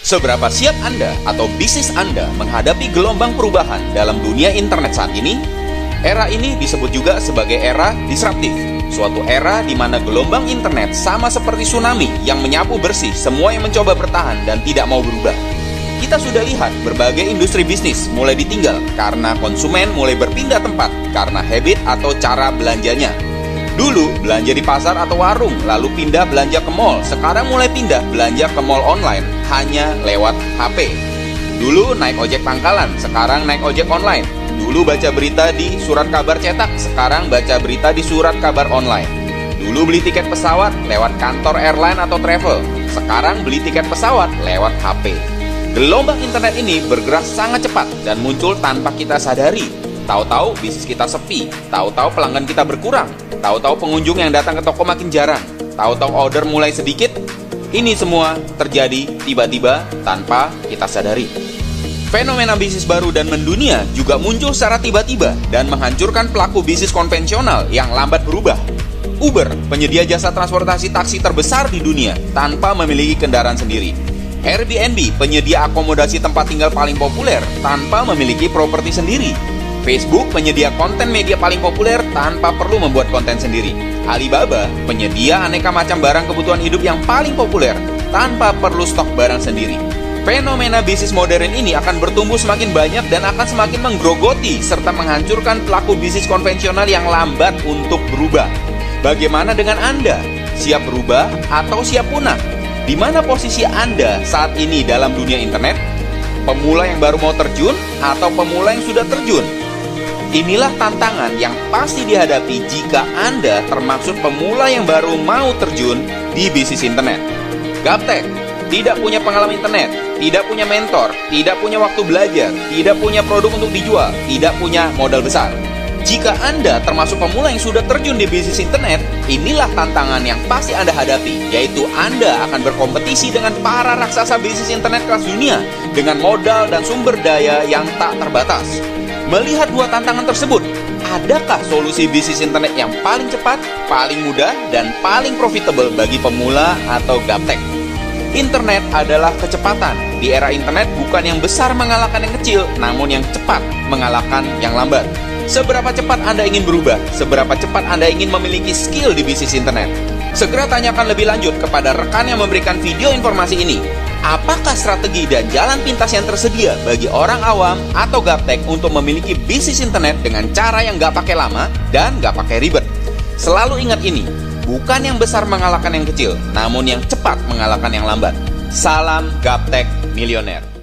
Seberapa siap Anda atau bisnis Anda menghadapi gelombang perubahan dalam dunia internet saat ini? Era ini disebut juga sebagai era disruptif, suatu era di mana gelombang internet sama seperti tsunami yang menyapu bersih semua yang mencoba bertahan dan tidak mau berubah. Kita sudah lihat berbagai industri bisnis mulai ditinggal karena konsumen mulai berpindah tempat karena habit atau cara belanjanya. Dulu belanja di pasar atau warung, lalu pindah belanja ke mall. Sekarang mulai pindah belanja ke mall online, hanya lewat HP. Dulu naik ojek pangkalan, sekarang naik ojek online. Dulu baca berita di surat kabar cetak, sekarang baca berita di surat kabar online. Dulu beli tiket pesawat lewat kantor airline atau travel, sekarang beli tiket pesawat lewat HP. Gelombang internet ini bergerak sangat cepat dan muncul tanpa kita sadari. Tahu-tahu bisnis kita sepi, tahu-tahu pelanggan kita berkurang, tahu-tahu pengunjung yang datang ke toko makin jarang, tahu-tahu order mulai sedikit. Ini semua terjadi tiba-tiba tanpa kita sadari. Fenomena bisnis baru dan mendunia juga muncul secara tiba-tiba dan menghancurkan pelaku bisnis konvensional yang lambat berubah. Uber, penyedia jasa transportasi taksi terbesar di dunia tanpa memiliki kendaraan sendiri. Airbnb, penyedia akomodasi tempat tinggal paling populer tanpa memiliki properti sendiri. Facebook, penyedia konten media paling populer tanpa perlu membuat konten sendiri. Alibaba, penyedia aneka macam barang kebutuhan hidup yang paling populer tanpa perlu stok barang sendiri. Fenomena bisnis modern ini akan bertumbuh semakin banyak dan akan semakin menggerogoti serta menghancurkan pelaku bisnis konvensional yang lambat untuk berubah. Bagaimana dengan Anda? Siap berubah atau siap punah? Di mana posisi Anda saat ini dalam dunia internet? Pemula yang baru mau terjun atau pemula yang sudah terjun? Inilah tantangan yang pasti dihadapi jika Anda termasuk pemula yang baru mau terjun di bisnis internet. Gaptek, tidak punya pengalaman internet, tidak punya mentor, tidak punya waktu belajar, tidak punya produk untuk dijual, tidak punya modal besar. Jika Anda termasuk pemula yang sudah terjun di bisnis internet, inilah tantangan yang pasti Anda hadapi, yaitu Anda akan berkompetisi dengan para raksasa bisnis internet kelas dunia dengan modal dan sumber daya yang tak terbatas. Melihat dua tantangan tersebut, adakah solusi bisnis internet yang paling cepat, paling mudah, dan paling profitable bagi pemula atau gaptek? Internet adalah kecepatan. Di era internet bukan yang besar mengalahkan yang kecil, namun yang cepat mengalahkan yang lambat. Seberapa cepat Anda ingin berubah? Seberapa cepat Anda ingin memiliki skill di bisnis internet? Segera tanyakan lebih lanjut kepada rekan yang memberikan video informasi ini. Apakah strategi dan jalan pintas yang tersedia bagi orang awam atau gaptek untuk memiliki bisnis internet dengan cara yang gak pakai lama dan gak pakai ribet? Selalu ingat ini, bukan yang besar mengalahkan yang kecil, namun yang cepat mengalahkan yang lambat. Salam Gaptek Milioner.